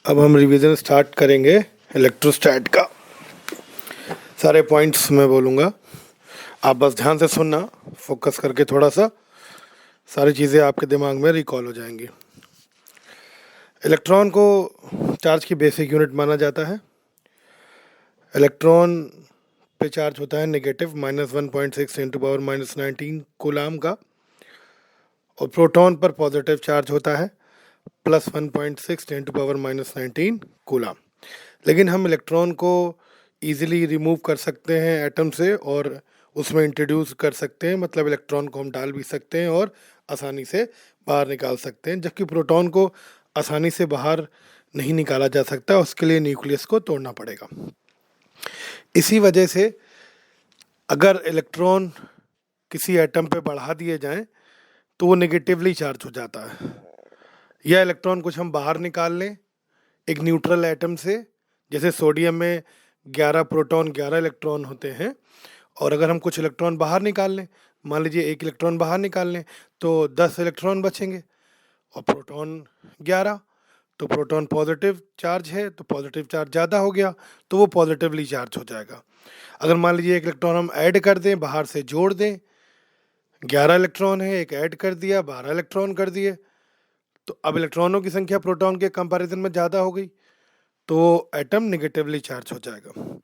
अब हम revision start करेंगे इलेक्ट्रोस्टैट का। सारे पॉइंट्स मैं बोलूँगा, आप बस ध्यान से सुनना, फोकस करके थोड़ा सा, सारी चीज़ें आपके दिमाग में रिकॉल हो जाएंगी। इलेक्ट्रॉन को चार्ज की बेसिक यूनिट माना जाता है। इलेक्ट्रॉन पे चार्ज होता है नेगेटिव -1.6 × 10⁻⁹ कूलाम का, और प्रोटॉन पर पॉजिटिव चार्ज होता है +1.6 × 10⁻⁹ कूलाम। लेकिन हम इलेक्ट्रॉन को ईजिली रिमूव कर सकते हैं एटम से और उसमें इंट्रोड्यूस कर सकते हैं, मतलब इलेक्ट्रॉन को हम डाल भी सकते हैं और आसानी से बाहर निकाल सकते हैं, जबकि प्रोटॉन को आसानी से बाहर नहीं निकाला जा सकता, उसके लिए न्यूक्लियस को तोड़ना पड़ेगा। इसी वजह से अगर इलेक्ट्रॉन किसी एटम पे बढ़ा दिए जाएं तो वो नेगेटिवली चार्ज हो जाता है, या इलेक्ट्रॉन कुछ हम बाहर निकाल लें एक न्यूट्रल एटम से, जैसे सोडियम में 11 प्रोटॉन 11 इलेक्ट्रॉन होते हैं, और अगर हम कुछ इलेक्ट्रॉन बाहर निकाल लें, मान लीजिए 1 इलेक्ट्रॉन बाहर निकाल लें तो 10 इलेक्ट्रॉन बचेंगे और प्रोटॉन 11, तो प्रोटॉन पॉजिटिव चार्ज है तो पॉजिटिव चार्ज ज़्यादा हो गया तो वो पॉजिटिवली चार्ज हो जाएगा। अगर मान लीजिए 1 इलेक्ट्रॉन हम ऐड कर दें, बाहर से जोड़ दें, 11 इलेक्ट्रॉन है, एक ऐड कर दिया 12 इलेक्ट्रॉन कर दिए, तो अब इलेक्ट्रॉनों की संख्या प्रोटॉन के कंपैरिजन में ज़्यादा हो गई, तो एटम नेगेटिवली चार्ज हो जाएगा।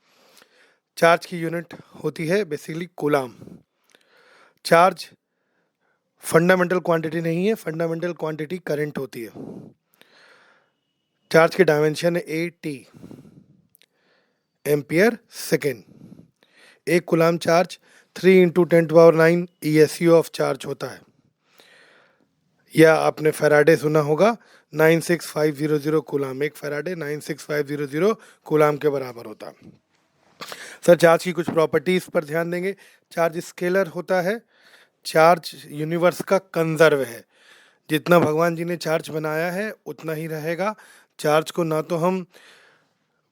चार्ज की यूनिट होती है basically coulomb. Charge fundamental quantity नहीं है, फंडामेंटल क्वांटिटी करंट होती है। चार्ज की डायमेंशन है AT, एम्पियर सेकेंड। एक coulomb charge 3 × 10⁹ ESU of charge होता है, या आपने फैराडे सुना होगा 96500 कूलाम, एक फैराडे 96500 कूलाम के बराबर होता है। सर, चार्ज की कुछ प्रॉपर्टीज़ पर ध्यान देंगे। चार्ज स्केलर होता है, चार्ज यूनिवर्स का कंजर्व है, जितना भगवान जी ने चार्ज बनाया है उतना ही रहेगा। चार्ज को ना तो हम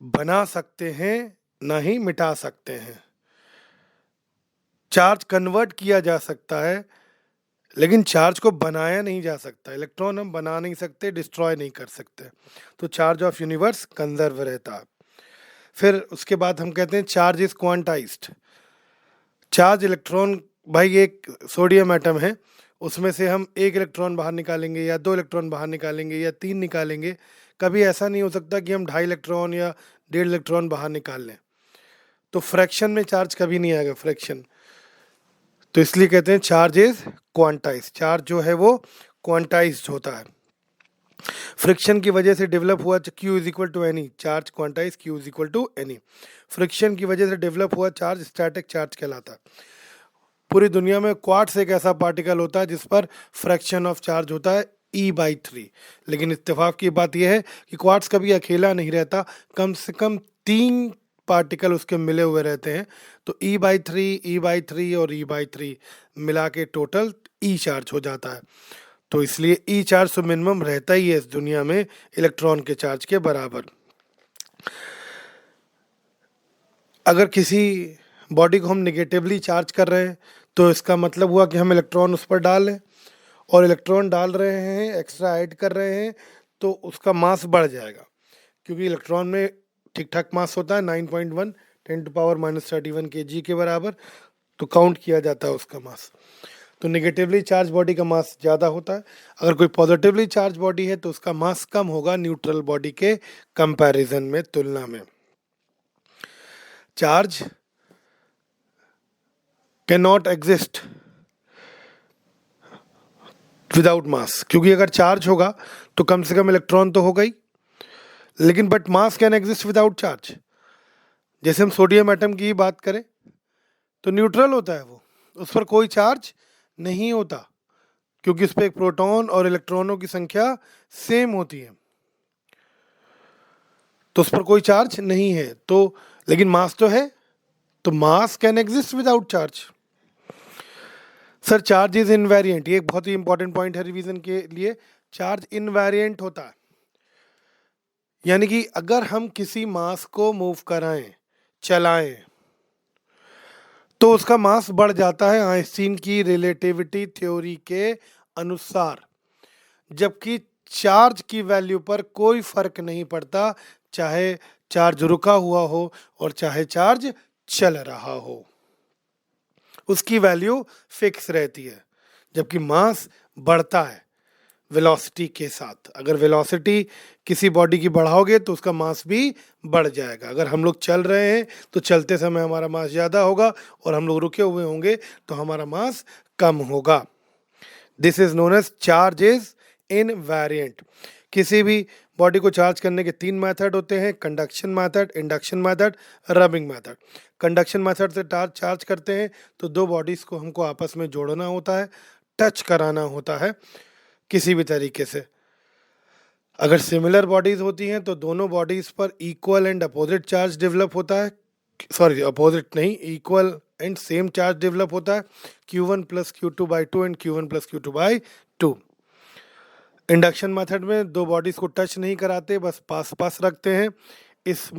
बना सकते हैं ना ही मिटा सकते हैं। चार्ज कन्वर्ट किया जा सकता है लेकिन चार्ज को बनाया नहीं जा सकता। इलेक्ट्रॉन हम बना नहीं सकते, डिस्ट्रॉय नहीं कर सकते, तो चार्ज ऑफ यूनिवर्स कंजर्व रहता है। फिर उसके बाद हम कहते हैं charge is quantized. Charge electron, भाई एक सोडियम एटम है, उसमें से हम 1 इलेक्ट्रॉन बाहर निकालेंगे या 2 इलेक्ट्रॉन बाहर निकालेंगे या 3 निकालेंगे, कभी ऐसा नहीं हो सकता कि हम 2.5 इलेक्ट्रॉन या 1.5 इलेक्ट्रॉन बाहर निकाल लें, तो फ्रैक्शन में चार्ज कभी नहीं आएगा, फ्रैक्शन। तो इसलिए कहते हैं चार्ज इज क्वांटाइज। चार्ज जो है वो क्वांटाइज्ड होता है। फ्रिक्शन की वजह से डेवलप हुआ Q = N, charge quantize, Q = N। Friction की वजह से डेवलप हुआ चार्ज स्टैटिक चार्ज कहलाता है। पूरी दुनिया में क्वार्ट्स एक ऐसा पार्टिकल होता है जिस पर फ्रैक्शन ऑफ चार्ज होता है E/3, लेकिन इत्तेफाक की बात यह है कि क्वार्ट्स कभी अकेला नहीं रहता, कम से कम 3 पार्टिकल उसके मिले हुए रहते हैं, तो E/3, E/3 और E/3 मिला के टोटल E चार्ज हो जाता है। तो इसलिए E चार्ज तो मिनिमम रहता ही है इस दुनिया में इलेक्ट्रॉन के चार्ज के बराबर। अगर किसी बॉडी को हम निगेटिवली चार्ज कर रहे हैं तो इसका मतलब हुआ कि हम इलेक्ट्रॉन उस पर डाल रहे, और इलेक्ट्रॉन डाल रहे हैं, एक्स्ट्रा ऐड कर रहे हैं, तो उसका मास बढ़ जाएगा, क्योंकि इलेक्ट्रॉन में ठीक ठाक मास होता है 9.1 10⁻31 kg के बराबर, तो काउंट किया जाता है उसका मास। तो नेगेटिवली चार्ज बॉडी का मास ज़्यादा होता है, अगर कोई पॉजिटिवली चार्ज बॉडी है तो उसका मास कम होगा न्यूट्रल बॉडी के कंपैरिजन में, तुलना में। Charge can not exist without mass, क्योंकि अगर चार्ज होगा तो कम से कम इलेक्ट्रॉन तो होगा ही, लेकिन but mass can exist without charge. जैसे हम सोडियम एटम की ही बात करें तो न्यूट्रल होता है वो, उस पर कोई चार्ज नहीं होता, क्योंकि उस पर एक प्रोटॉन और इलेक्ट्रॉनों की संख्या सेम होती है, तो उस पर कोई चार्ज नहीं है, तो लेकिन मास तो है, तो मास can exist without charge. Sir, charge is invariant, ये एक बहुत ही इंपॉर्टेंट पॉइंट है रिवीजन के लिए। चार्ज इनवेरिएंट होता है, यानी कि अगर हम किसी मास को मूव कराएं, चलाएं, तो उसका मास बढ़ जाता है आइंस्टीन की रिलेटिविटी थ्योरी के अनुसार, जबकि चार्ज की वैल्यू पर कोई फर्क नहीं पड़ता, चाहे चार्ज रुका हुआ हो और चाहे चार्ज चल रहा हो, उसकी वैल्यू फिक्स रहती है। जबकि मास बढ़ता है वेलोसिटी के साथ। अगर वेलोसिटी किसी बॉडी की बढ़ाओगे तो उसका मास भी बढ़ जाएगा। अगर हम लोग चल रहे हैं तो चलते समय हमारा मास ज़्यादा होगा, और हम लोग रुके हुए होंगे तो हमारा मास कम होगा। This is known as charge is invariant. किसी भी बॉडी को चार्ज करने के 3 मेथड होते हैं: conduction method, induction method, rubbing method. Conduction method से चार्ज करते हैं तो दो बॉडीज को हमको आपस में जोड़ना होता है, टच कराना होता है किसी भी तरीके से। अगर सिमिलर बॉडीज होती हैं तो दोनों बॉडीज पर equal and opposite charge develop होता है, सॉरी अपोजिट नहीं, equal and same charge develop होता है, Q1 plus Q2/2 and Q1 plus Q2/2। Induction method में दो बॉडीज को टच नहीं कराते, बस पास पास रखते हैं। इस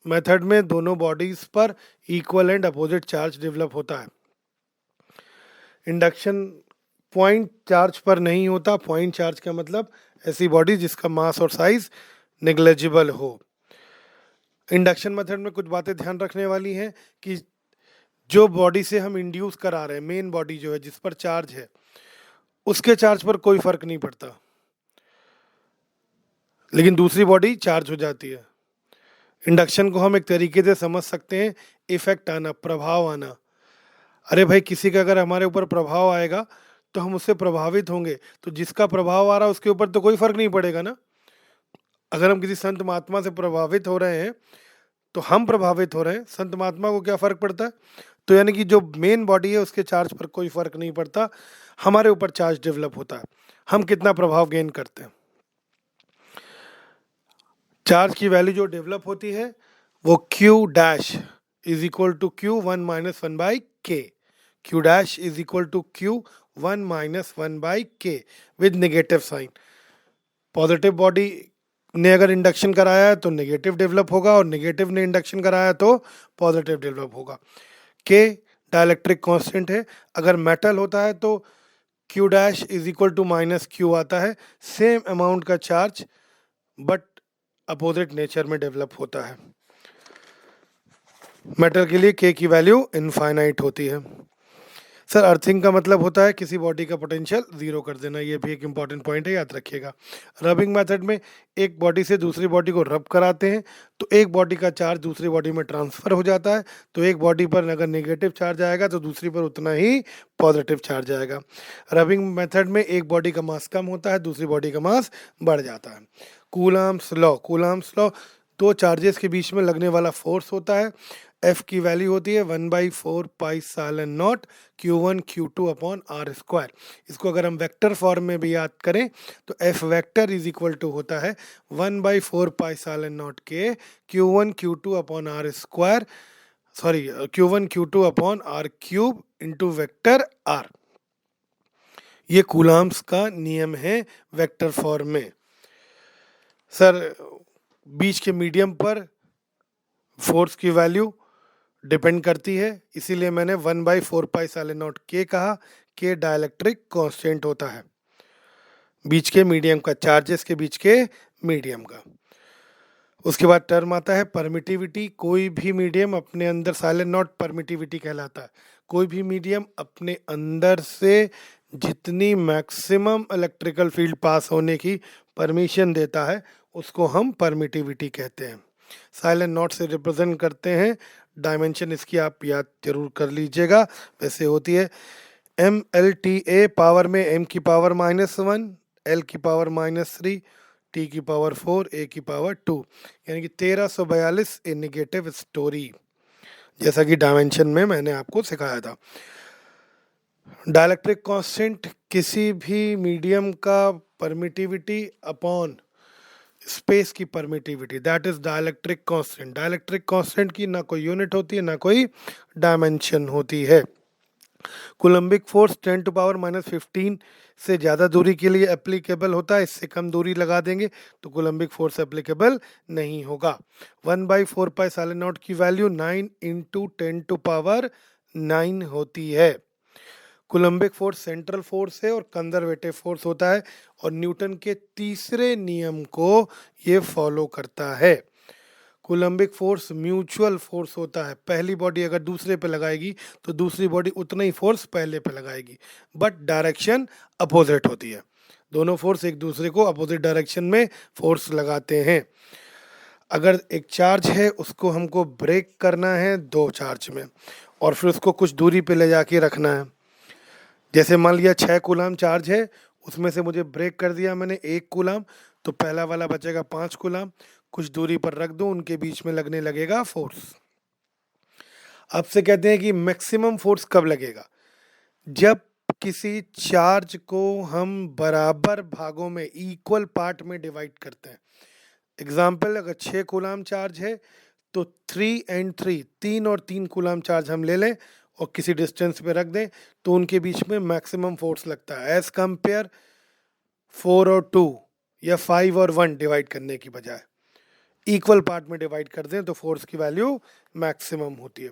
मेथड में दोनों बॉडीज पर equal and opposite charge develop होता है। इंडक्शन पॉइंट चार्ज पर नहीं होता। पॉइंट चार्ज का मतलब ऐसी बॉडी जिसका मास और साइज नेग्लेजिबल हो। इंडक्शन मेथड में कुछ बातें ध्यान रखने वाली हैं कि जो बॉडी से हम इंड्यूस करा रहे हैं, मेन बॉडी जो है जिस पर चार्ज है, उसके चार्ज पर कोई फर्क नहीं पड़ता, लेकिन दूसरी बॉडी चार्ज हो जाती है। इंडक्शन को हम एक तरीके से समझ सकते हैं इफेक्ट आना, प्रभाव आना। अरे भाई, किसी का अगर हमारे ऊपर प्रभाव आएगा तो हम उससे प्रभावित होंगे, तो जिसका प्रभाव आ रहा है उसके ऊपर तो कोई फर्क नहीं पड़ेगा ना। अगर हम किसी संत महात्मा से प्रभावित हो रहे हैं तो हम प्रभावित हो रहे हैं, संत महात्मा को क्या फर्क पड़ता है? तो यानी कि जो मेन बॉडी है उसके चार्ज पर कोई फर्क नहीं पड़ता, हमारे ऊपर चार्ज डेवलप होता है, हम कितना प्रभाव गेन करते हैं। चार्ज की वैल्यू जो डेवलप होती है वो Q dash is equal to Q1 minus 1/K। Q dash is equal to Q1 minus 1/K with negative sign. Positive body ने अगर इंडक्शन कराया है तो नेगेटिव डेवलप होगा, और नेगेटिव ने इंडक्शन कराया तो पॉजिटिव डेवलप होगा। K डाइलेक्ट्रिक कांस्टेंट है। अगर मेटल होता है तो Q dash is equal to minus Q आता है, सेम अमाउंट का चार्ज बट अपोजिट नेचर में डेवलप होता है। मेटल के लिए K की वैल्यू इनफाइनाइट होती है। सर, अर्थिंग का मतलब होता है किसी बॉडी का पोटेंशियल जीरो कर देना, ये भी एक इंपॉर्टेंट पॉइंट है, याद रखिएगा। रबिंग मेथड में एक बॉडी से दूसरी बॉडी को रब कराते हैं तो एक बॉडी का चार्ज दूसरी बॉडी में ट्रांसफर हो जाता है। तो एक बॉडी पर अगर नेगेटिव चार्ज आएगा तो दूसरी पर उतना ही पॉजिटिव चार्ज आएगा। रबिंग मेथड में एक बॉडी का मास कम होता है, दूसरी बॉडी का मास बढ़ जाता है। कूलम्ब्स लॉ, दो चार्जेस के बीच में लगने वाला फोर्स होता है। F की वैल्यू होती है 1/4 pi epsilon not Q1 Q2 upon R square. इसको अगर हम वेक्टर फॉर्म में भी याद करें तो F vector is equal to होता है 1/4 पाई सालन नॉट के Q1 Q2 upon R square, sorry Q1 Q2 upon R cube into vector R। ये कूलम्ब्स का नियम है वेक्टर फॉर्म में। सर, बीच के मीडियम पर फोर्स की वैल्यू डिपेंड करती है, इसीलिए मैंने 1/4 पाई सालन नॉट K कहा। K डाइलेक्ट्रिक कांस्टेंट होता है बीच के मीडियम का, चार्जेस के बीच के मीडियम का। उसके बाद टर्म आता है परमिटिविटी। कोई भी मीडियम अपने अंदर, सालन नॉट परमिटिविटी कहलाता है, कोई भी मीडियम अपने अंदर से जितनी मैक्सिमम इलेक्ट्रिकल फील्ड पास होने की परमिशन देता है उसको हम परमिटिविटी कहते हैं। साइलेंट नॉट से रिप्रेजेंट करते हैं। डायमेंशन इसकी आप याद जरूर कर लीजिएगा, वैसे होती है MLTA पावर में m की पावर -1, l की पावर -3, t की पावर 4, a की पावर 2, यानी कि 1342 ए नेगेटिव स्टोरी, जैसा कि डायमेंशन में मैंने आपको सिखाया था। डाइलेक्ट्रिक कांस्टेंट किसी भी मीडियम का परमिटिविटी अपॉन स्पेस की permittivity, that is dielectric constant. Dielectric constant की ना कोई यूनिट होती है ना कोई डायमेंशन होती है। कूलम्बिक फोर्स 10⁻⁻15 से ज़्यादा दूरी के लिए एप्लीकेबल होता है, इससे कम दूरी लगा देंगे तो कूलम्बिक फोर्स एप्लीकेबल नहीं होगा। 1/4 पाई सालन नॉट की वैल्यू 9 × 10⁻9 होती है। कूलम्बिक फोर्स सेंट्रल फोर्स है और कंजर्वेटिव फोर्स होता है, और न्यूटन के तीसरे नियम को ये फॉलो करता है। कूलम्बिक फोर्स म्यूचुअल फोर्स होता है, पहली बॉडी अगर दूसरे पे लगाएगी तो दूसरी बॉडी उतना ही फोर्स पहले पे लगाएगी, बट डायरेक्शन अपोजिट होती है। दोनों फोर्स एक दूसरे को अपोजिट डायरेक्शन में फोर्स लगाते हैं। अगर एक चार्ज है उसको हमको ब्रेक करना है दो चार्ज में, और फिर उसको कुछ दूरी पे ले जाके रखना है। जैसे मान लिया 6 कूलाम चार्ज है, उसमें से मुझे ब्रेक कर दिया मैंने 1 कूलाम, तो पहला वाला बचेगा 5 कूलाम, कुछ दूरी पर रख दो, उनके बीच में लगने लगेगा फोर्स। अब से कहते हैं कि मैक्सिमम फोर्स कब लगेगा, जब किसी चार्ज को हम बराबर भागों में इक्वल पार्ट में डिवाइड करते हैं। एग्जाम्पल, अगर 6 कूलाम चार्ज है तो 3 and 3, 3 और 3 कूलाम चार्ज हम ले लें और किसी डिस्टेंस पे रख दें, तो उनके बीच में मैक्सिमम फोर्स लगता है, एज कंपेयर 4 और 2 या 5 और 1 डिवाइड करने की बजाय इक्वल पार्ट में डिवाइड कर दें तो फोर्स की वैल्यू मैक्सिमम होती है।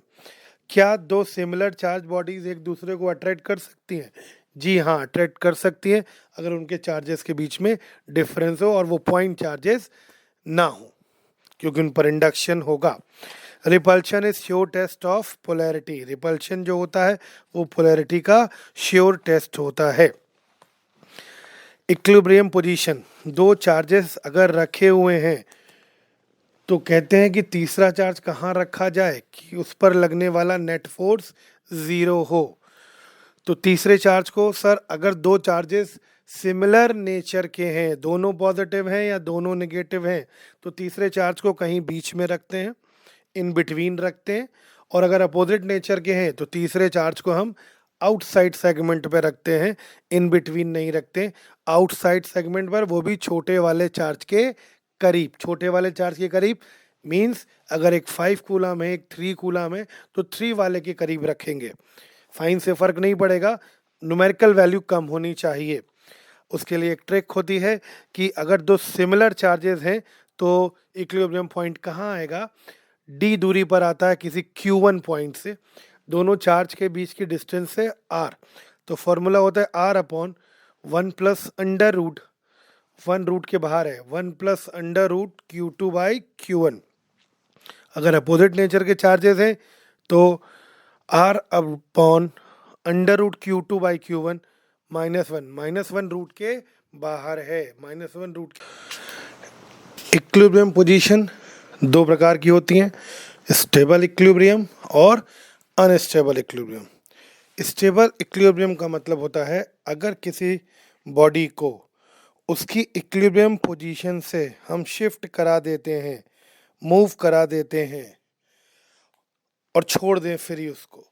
क्या दो सिमिलर चार्ज बॉडीज एक दूसरे को अट्रैक्ट कर सकती हैं? जी हाँ, अट्रैक्ट कर सकती हैं, अगर उनके चार्जेस के बीच में डिफरेंस हो और वो पॉइंट चार्जेस ना हो, क्योंकि उन पर इंडक्शन होगा। Repulsion is sure test of polarity. Repulsion जो होता है वो पोलैरिटी का श्योर टेस्ट होता है। इक्विलिब्रियम पोजीशन, दो चार्जेस अगर रखे हुए हैं तो कहते हैं कि तीसरा चार्ज कहाँ रखा जाए कि उस पर लगने वाला नेट फोर्स 0 हो। तो तीसरे चार्ज को, सर अगर दो चार्जेस सिमिलर नेचर के हैं, दोनों पॉजिटिव हैं या दोनों नेगेटिव हैं, तो तीसरे चार्ज को कहीं बीच में रखते हैं, इन बिटवीन रखते हैं, और अगर अपोजिट नेचर के हैं तो तीसरे चार्ज को हम आउटसाइड सेगमेंट पे रखते हैं, इन बिटवीन नहीं रखते। आउटसाइड सेगमेंट पर, वो भी छोटे वाले चार्ज के करीब। छोटे वाले चार्ज के करीब मीन्स अगर एक 5 कूलाम है, एक 3 कूलाम है, तो 3 वाले के करीब रखेंगे। फाइन से फर्क नहीं पड़ेगा, न्यूमेरिकल वैल्यू कम होनी चाहिए। उसके लिए एक ट्रिक होती है कि अगर दो सिमिलर चार्जेस हैं तो इक्विलिब्रियम पॉइंट कहाँ आएगा, डी दूरी पर आता है किसी Q1 पॉइंट से, दोनों चार्ज के बीच की डिस्टेंस है R। तो फॉर्मूला होता है R upon 1 plus under root, 1 root के बाहर है, 1 plus under root Q2 by Q1। अगर अपोजिट नेचर के चार्जेस हैं तो R upon under root Q2 by Q1 -1 root के बाहर है, -1 रूट। इक्विलिब्रियम पोजीशन दो प्रकार की होती हैं, स्टेबल इक्विलिब्रियम और अनस्टेबल इक्विलिब्रियम। स्टेबल इक्विलिब्रियम का मतलब होता है अगर किसी बॉडी को उसकी इक्विलिब्रियम पोजीशन से हम शिफ्ट करा देते हैं, मूव करा देते हैं और छोड़ दें फ्री उसको,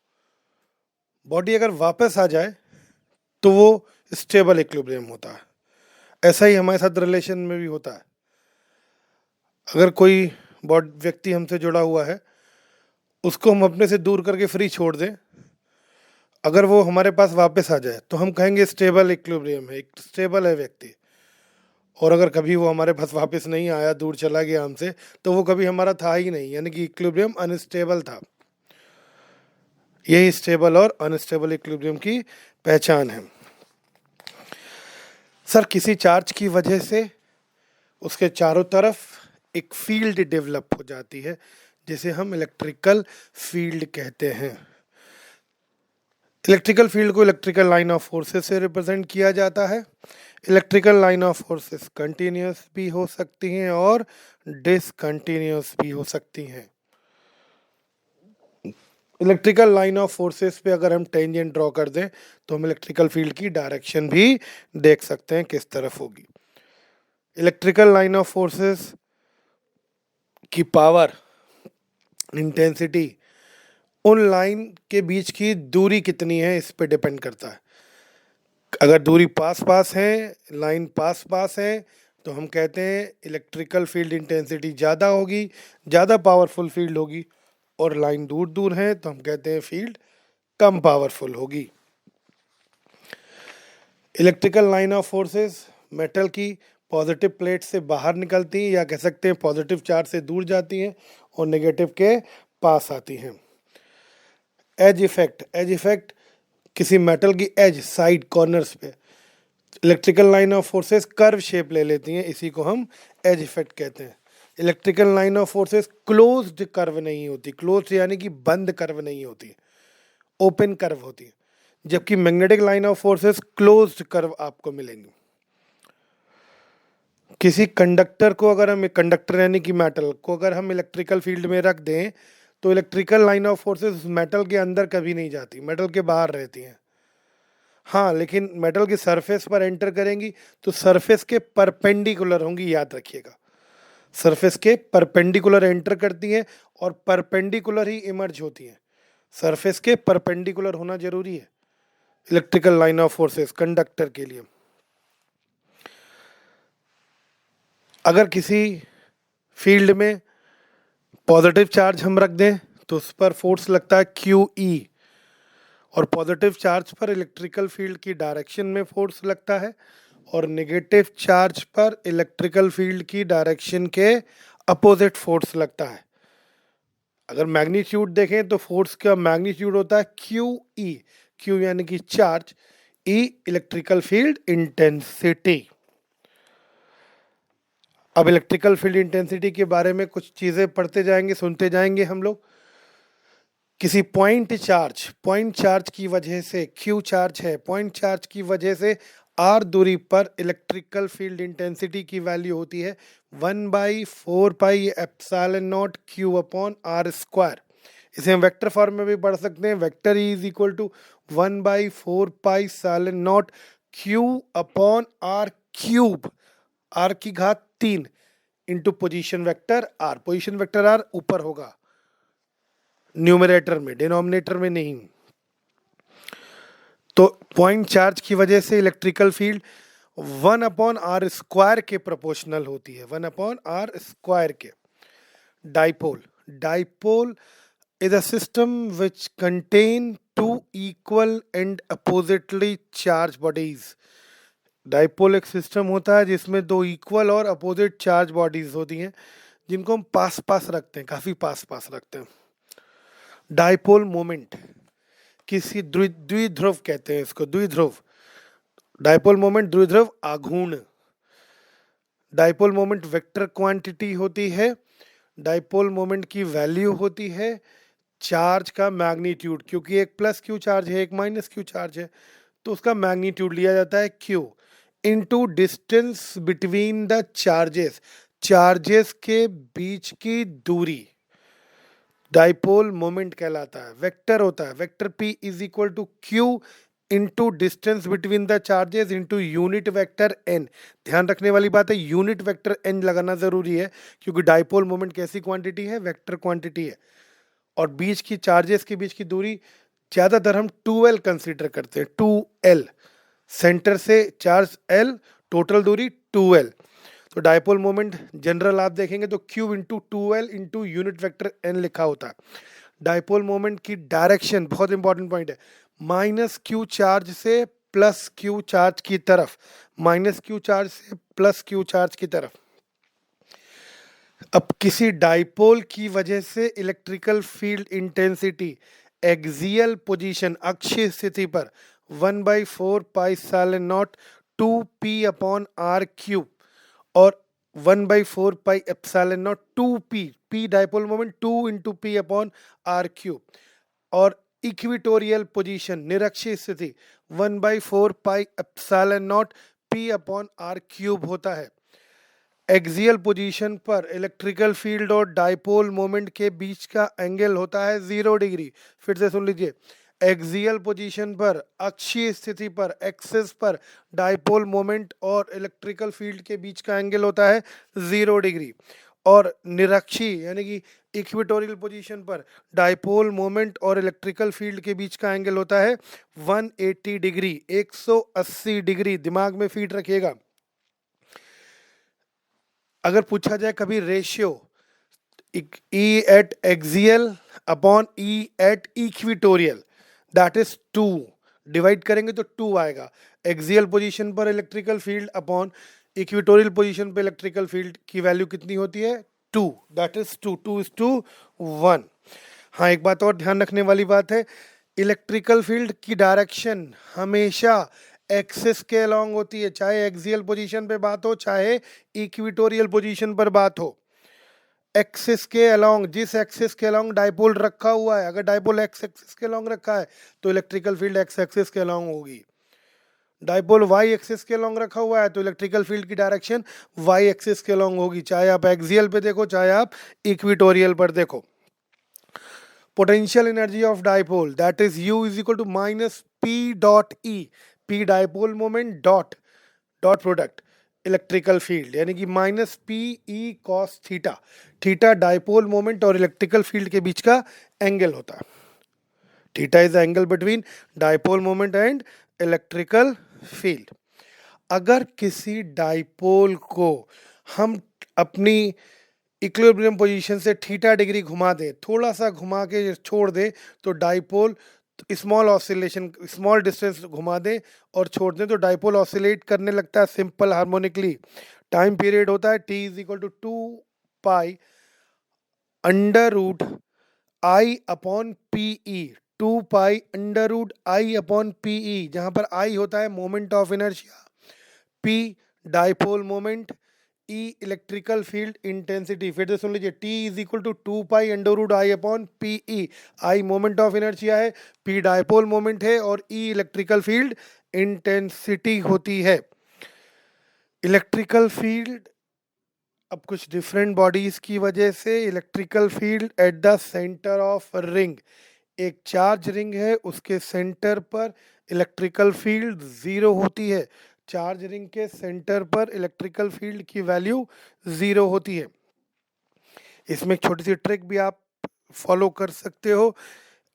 बॉडी अगर वापस आ जाए तो वो स्टेबल इक्विलिब्रियम होता है। ऐसा ही हमारे साथ रिलेशन में भी होता है। अगर कोई व्यक्ति हमसे जुड़ा हुआ है, उसको हम अपने से दूर करके फ्री छोड़ दें, अगर वो हमारे पास वापस आ जाए तो हम कहेंगे स्टेबल इक्विलिब्रियम है, एक स्टेबल है व्यक्ति। और अगर कभी वो हमारे पास वापस नहीं आया, दूर चला गया हमसे, तो वो कभी हमारा था ही नहीं, यानी कि इक्विलिब्रियम अनस्टेबल था। यही स्टेबल और अनस्टेबल इक्विलिब्रियम की पहचान है। सर किसी चार्ज की वजह से उसके चारों तरफ एक फील्ड डेवलप हो जाती है, जिसे हम इलेक्ट्रिकल फील्ड कहते हैं। इलेक्ट्रिकल फील्ड को इलेक्ट्रिकल लाइन ऑफ फोर्सेस से रिप्रेजेंट किया जाता है। Electrical line of forces continuous भी हो सकती हैं और डिसकंटिन्यूस भी हो सकती हैं। इलेक्ट्रिकल लाइन ऑफ फोर्सेस पे अगर हम टेंजेंट ड्रॉ कर दें तो हम इलेक्ट्रिकल फील्ड की डायरेक्शन भी देख सकते हैं किस तरफ होगी। इलेक्ट्रिकल लाइन ऑफ फोर्सेस की पावर, इंटेंसिटी, उन लाइन के बीच की दूरी कितनी है इस पे डिपेंड करता है। अगर दूरी पास पास है, लाइन पास पास है, तो हम कहते हैं इलेक्ट्रिकल फील्ड इंटेंसिटी ज़्यादा होगी, ज़्यादा पावरफुल फील्ड होगी। और लाइन दूर दूर है तो हम कहते हैं फील्ड कम पावरफुल होगी। Electrical line of forces metal की पॉजिटिव प्लेट से बाहर निकलती हैं, या कह सकते हैं पॉजिटिव चार्ज से दूर जाती हैं और नेगेटिव के पास आती हैं। एज इफेक्ट, एज इफेक्ट किसी मेटल की एज, साइड, कॉर्नर्स पे electrical line of forces curve shape ले लेती हैं, इसी को हम एज इफेक्ट कहते हैं। Electrical line of forces closed curve नहीं होती, क्लोज्ड यानी कि बंद कर्व नहीं होती, ओपन कर्व होती है, जबकि magnetic line of forces closed curve आपको मिलेंगे। किसी कंडक्टर को अगर हम, कंडक्टर यानी कि मेटल को अगर हम इलेक्ट्रिकल फील्ड में रख दें तो electrical line of forces metal के अंदर कभी नहीं जाती, मेटल के बाहर रहती हैं। हाँ, लेकिन मेटल की सरफेस पर एंटर करेंगी तो सरफेस के परपेंडिकुलर होंगी, याद रखिएगा। सरफेस के परपेंडिकुलर एंटर करती हैं और परपेंडिकुलर ही इमर्ज होती हैं। सरफेस के परपेंडिकुलर होना जरूरी है electrical line of forces conductor के लिए। अगर किसी फील्ड में पॉजिटिव चार्ज हम रख दें तो उस पर फोर्स लगता है QE, और पॉजिटिव चार्ज पर इलेक्ट्रिकल फील्ड की डायरेक्शन में फोर्स लगता है, और नेगेटिव चार्ज पर इलेक्ट्रिकल फील्ड की डायरेक्शन के अपोजिट फोर्स लगता है। अगर मैग्नीट्यूड देखें तो फोर्स का मैग्नीट्यूड होता है QE, Q यानी कि charge, E electrical field intensity. अब इलेक्ट्रिकल फील्ड इंटेंसिटी के बारे में कुछ चीज़ें पढ़ते जाएंगे, सुनते जाएंगे हम लोग। किसी पॉइंट चार्ज की वजह से, Q चार्ज है, पॉइंट चार्ज की वजह से R दूरी पर इलेक्ट्रिकल फील्ड इंटेंसिटी की वैल्यू होती है 1/4πε0 Q/r²। इसे हम वेक्टर फॉर्म में भी पढ़ सकते हैं, vector E is equal to 1/4πε0 Q/r³, R की घात 3 into position vector R। Position vector R ऊपर होगा न्यूमरेटर में, डिनोमिनेटर में नहीं। तो पॉइंट चार्ज की वजह से इलेक्ट्रिकल फील्ड 1/r² के प्रोपोर्शनल होती है, 1/r² के। Dipole is a system which contain two equal and oppositely charged bodies। Dipole एक सिस्टम होता है जिसमें दो इक्वल और अपोजिट चार्ज बॉडीज होती हैं, जिनको हम पास पास रखते हैं, काफी पास पास रखते हैं। डाइपोल मोमेंट किसी द्विध्रुव कहते हैं इसको, द्विध्रुव। डाइपोल मोमेंट द्विध्रुव आघूर्ण। डाइपोल मोमेंट वेक्टर क्वांटिटी होती है। डाइपोल मोमेंट की वैल्यू होती है चार्ज का मैग्नीट्यूड, क्योंकि एक प्लस Q चार्ज है, एक माइनस Q चार्ज है, तो उसका मैग्नीट्यूड लिया जाता है Q into distance between the charges, charges के बीच की दूरी डाइपोल मोमेंट कहलाता है। वेक्टर होता है, vector P is equal to Q into distance between the charges into unit vector N। ध्यान रखने वाली बात है, यूनिट वेक्टर N लगाना जरूरी है, क्योंकि डाइपोल मोमेंट कैसी क्वांटिटी है, वेक्टर क्वांटिटी है। और बीच की चार्जेस के बीच की दूरी ज़्यादातर हम 2L कंसीडर करते हैं, 2L, सेंटर से चार्ज L, टोटल दूरी 2L। तो डाइपोल मोमेंट जनरल आप देखेंगे तो Q into 2L into unit vector N लिखा होता है। डाइपोल मोमेंट की डायरेक्शन बहुत इंपॉर्टेंट पॉइंट है, माइनस Q चार्ज से प्लस Q चार्ज की तरफ, माइनस Q चार्ज से प्लस Q चार्ज की तरफ। अब किसी डाइपोल की वजह से electrical field intensity axial position, अक्षीय स्थिति पर 1/4πε0 2p/r³ और 1/4πε0 2p, p dipole moment 2 into p/r³, और इक्विटोरियल पोजीशन निरक्षीय स्थिति 1/4πε0 p/r³ होता है। एक्सियल पोजीशन पर इलेक्ट्रिकल फील्ड और डाइपोल मोमेंट के बीच का एंगल होता है 0 डिग्री। फिर से सुन लीजिए, एक्सियल पोजीशन पर, अक्षीय स्थिति पर, एक्सिस पर डाइपोल मोमेंट और इलेक्ट्रिकल फील्ड के बीच का एंगल होता है 0 डिग्री, और निरक्षीय यानी कि इक्विटोरियल पोजीशन पर डाइपोल मोमेंट और इलेक्ट्रिकल फील्ड के बीच का एंगल होता है 180 डिग्री, 180 डिग्री। दिमाग में फीट रखिएगा। अगर पूछा जाए कभी ratio E at axial upon E at equatorial, that is 2, divide करेंगे तो 2 आएगा। एक्सियल पोजीशन पर electrical field upon equatorial position पर इलेक्ट्रिकल फील्ड की वैल्यू कितनी होती है, 2, दैट इज 2 2 is to 1। हाँ, एक बात और ध्यान रखने वाली बात है, इलेक्ट्रिकल फील्ड की डायरेक्शन हमेशा एक्सिस के अलोंग होती है, चाहे एक्सियल पोजीशन पे बात हो चाहे इक्विटोरियल पोजीशन पर बात हो। एक्सिस के अलोंग, जिस एक्सिस के अलोंग डाइपोल रखा हुआ है, अगर डाइपोल एक्स एक्सिस के अलोंग रखा है तो इलेक्ट्रिकल फील्ड एक्स एक्सिस के अलोंग होगी। डाइपोल वाई एक्सिस के अलोंग रखा हुआ है तो इलेक्ट्रिकल फील्ड की डायरेक्शन वाई एक्सिस के अलोंग होगी, चाहे आप एक्सियल पे देखो चाहे आप इक्विटोरियल पर देखो। potential energy of dipole, that is u is equal to minus p dot e, p dipole moment dot product electrical field, यानी कि minus P E cos theta. Theta dipole moment और electrical field के बीच का angle होता है। Theta is the angle between dipole moment and electrical field. अगर किसी dipole को हम अपनी इक्विलिब्रियम पोजीशन से थीटा डिग्री घुमा दे, थोड़ा सा घुमा के छोड़ दे, तो dipole small oscillation, small distance घुमा दे और छोड़ दें तो डाइपोल ऑसिलेट करने लगता है सिंपल हार्मोनिकली। टाइम पीरियड होता है t is equal to 2 pi under root I upon P E, 2 pi under root I upon P E, जहां पर आई होता है moment of inertia, p dipole moment, E electrical field intensity. फिर से सुन लीजिए, T is equal to 2 pi under root I upon P E. I moment of inertia है, P dipole moment है और E इलेक्ट्रिकल फील्ड इंटेंसिटी होती है। Electrical field, अब कुछ डिफरेंट बॉडीज की वजह से electrical field at the centre of ring, एक चार्ज रिंग है उसके सेंटर पर इलेक्ट्रिकल फील्ड 0 होती है। चार्ज रिंग के सेंटर पर इलेक्ट्रिकल फील्ड की वैल्यू 0 होती है। इसमें एक छोटी सी ट्रिक भी आप फॉलो कर सकते हो।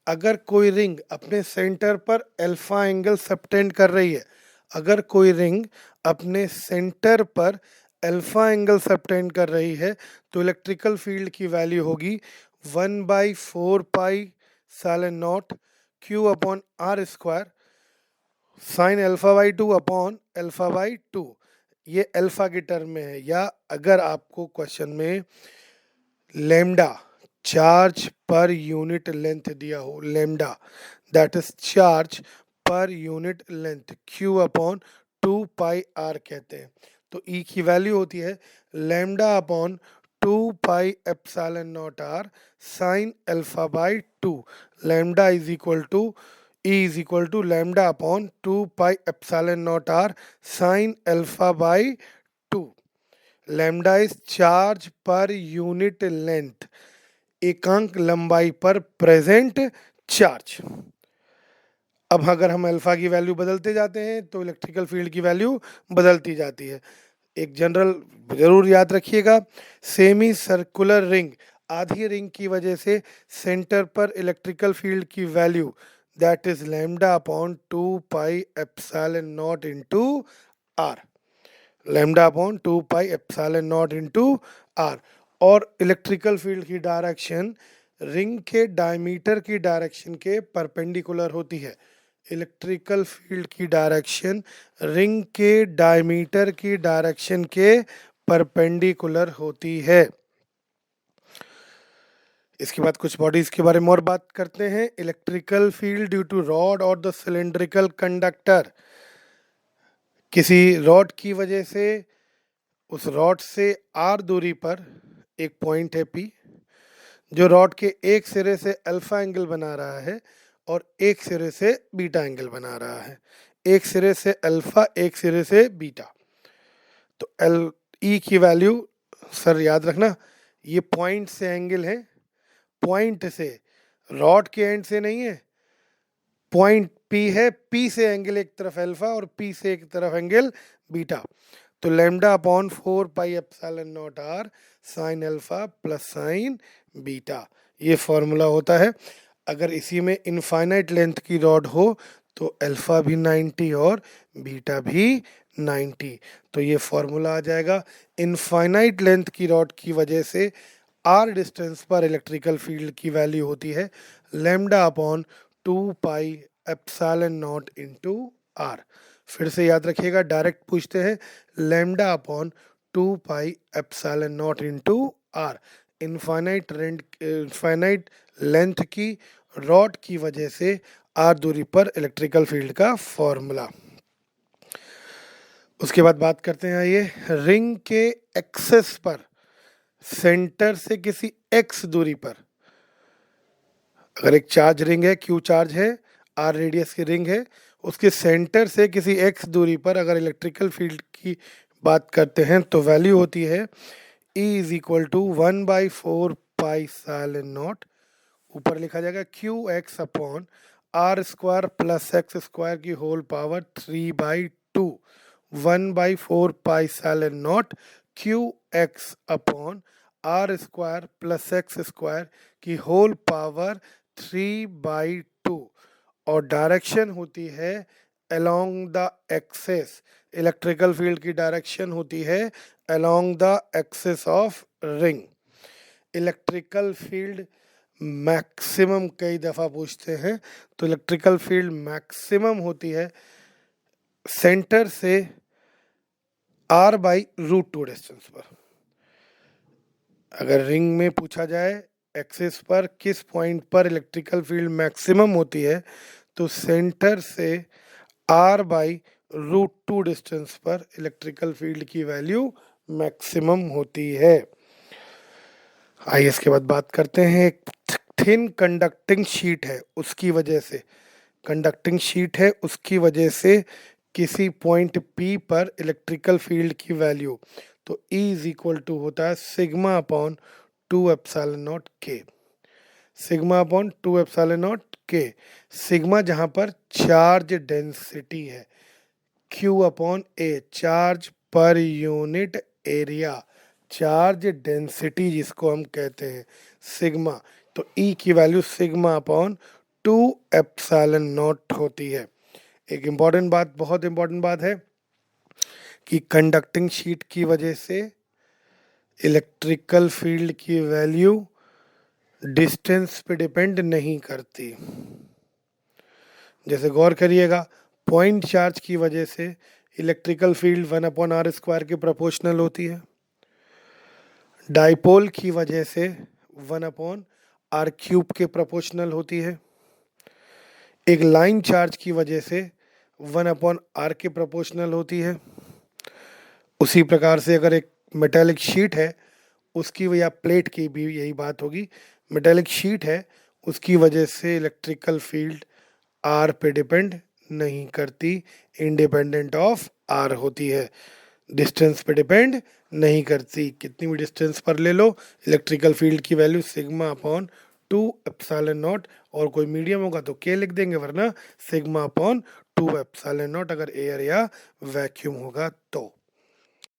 अगर कोई रिंग अपने सेंटर पर अल्फा एंगल सबटेंड कर रही है, अगर कोई रिंग अपने सेंटर पर अल्फा एंगल सबटेंड कर रही है तो इलेक्ट्रिकल फील्ड की वैल्यू होगी 1/4 pi sine naught q upon are square sine alpha by 2 upon alpha by 2। ये अल्फा की टर्म में है। या अगर आपको क्वेश्चन में lambda charge per unit length दिया हो, lambda that is charge per unit length, q upon 2 pi r कहते हैं, तो ई की वैल्यू होती है lambda upon 2 pi epsilon naught r sine alpha by 2। Lambda is equal to E is equal to lambda upon 2 pi epsilon naught r sine alpha by 2। Lambda is charge per unit length, एकांक लंबाई पर present charge. अब अगर हम alpha की value बदलते जाते हैं तो इलेक्ट्रिकल फील्ड की वैल्यू बदलती जाती है। एक जनरल जरूर याद रखिएगा, सेमी सर्कुलर रिंग, आधी रिंग की वजह से सेंटर पर इलेक्ट्रिकल फील्ड की value that is lambda upon 2 pi epsilon naught into r, lambda upon 2 pi epsilon naught into r. और इलेक्ट्रिकल फील्ड की डायरेक्शन रिंग के डायमीटर की डायरेक्शन के परपेंडिकुलर होती है। इलेक्ट्रिकल फील्ड की डायरेक्शन रिंग के डायमीटर की डायरेक्शन के परपेंडिकुलर होती है। इसके बाद कुछ बॉडीज के बारे में और बात करते हैं। Electrical field due to rod और द सिलेंड्रिकल कंडक्टर, किसी रॉड की वजह से उस रॉड से आर दूरी पर एक पॉइंट है पी, जो रॉड के एक सिरे से अल्फा एंगल बना रहा है और एक सिरे से बीटा एंगल बना रहा है। एक सिरे से अल्फा, एक सिरे से बीटा। तो एल ई की वैल्यू, सर याद रखना ये पॉइंट से एंगल है, पॉइंट से, रॉड के एंड से नहीं है। पॉइंट पी है, पी से एंगल एक तरफ अल्फा और पी से एक तरफ एंगल बीटा। तो lambda upon 4 pi epsilon naught r sine alpha plus sine beta, ये फॉर्मूला होता है। अगर इसी में इनफाइनाइट लेंथ की रॉड हो तो अल्फा भी 90 और बीटा भी 90, तो ये फॉर्मूला आ जाएगा। इनफाइनाइट लेंथ की रॉड की वजह से आर डिस्टेंस पर इलेक्ट्रिकल फील्ड की वैल्यू होती है lambda upon 2 pi epsilon naught into r. फिर से याद रखिएगा, डायरेक्ट पूछते हैं, lambda upon 2 pi epsilon naught into r. Infinite length की रॉड की वजह से r दूरी पर इलेक्ट्रिकल फील्ड का फॉर्मूला। उसके बाद बात करते हैं ये रिंग के एक्सेस पर सेंटर से किसी x दूरी पर अगर एक चार्ज रिंग है, q चार्ज है, r रेडियस की रिंग है, उसके सेंटर से किसी x दूरी पर अगर इलेक्ट्रिकल फील्ड की बात करते हैं तो वैल्यू होती है E is equal to 1/4 pi sine naught, ऊपर लिखा जाएगा Q X upon are square plus X square की whole power 3/2, 1/4 pi sine naught Q X upon are square plus X square की होल पावर 3/2, और direction होती है along the axis, electrical field की direction होती है along the axis of ring. Electrical field maximum कई दफ़ा पूछते हैं, तो इलेक्ट्रिकल फील्ड मैक्सिमम होती है सेंटर से r/√2 डिस्टेंस पर। अगर रिंग में पूछा जाए एक्सिस पर किस पॉइंट पर इलेक्ट्रिकल फील्ड मैक्सिमम होती है, तो सेंटर से r/√2 डिस्टेंस पर इलेक्ट्रिकल फील्ड की वैल्यू मैक्सिमम होती है। आइए इसके बाद बात करते हैं एक थिन कंडक्टिंग शीट है, उसकी वजह से कंडक्टिंग शीट है उसकी वजह से किसी पॉइंट P पर इलेक्ट्रिकल फील्ड की वैल्यू, तो E इज इक्वल टू होता है सिग्मा अपॉन 2 एप्सिलॉन नॉट के, सिग्मा अपॉन 2 एप्सिलॉन नॉट के। सिग्मा जहाँ पर चार्ज डेंसिटी है, Q upon A charge per unit area, charge density जिसको हम कहते हैं सिग्मा, तो E की value sigma upon 2 epsilon not होती है। एक इम्पॉर्टेंट बात, बहुत इम्पॉर्टेंट बात है कि कंडक्टिंग शीट की वजह से इलेक्ट्रिकल फील्ड की वैल्यू डिस्टेंस पे डिपेंड नहीं करती। जैसे गौर करिएगा, पॉइंट चार्ज की वजह से इलेक्ट्रिकल फील्ड 1/r² के प्रोपोर्शनल होती है, डाइपोल की वजह से 1/r³ के प्रोपोर्शनल होती है, एक लाइन चार्ज की वजह से 1/r के प्रोपोर्शनल होती है। उसी प्रकार से अगर एक मेटेलिक शीट है उसकी या प्लेट की भी यही बात होगी, मेटेलिक शीट है उसकी वजह से इलेक्ट्रिकल फील्ड आर पे डिपेंड नहीं करती, इंडिपेंडेंट ऑफ आर होती है, डिस्टेंस पे डिपेंड नहीं करती। कितनी भी डिस्टेंस पर ले लो, इलेक्ट्रिकल फील्ड की value sigma upon 2 epsilon not, और कोई मीडियम होगा तो के लिख देंगे, वरना सिग्मा अपॉन 2 एप्सिलॉन नॉट अगर एयर या वैक्यूम होगा तो।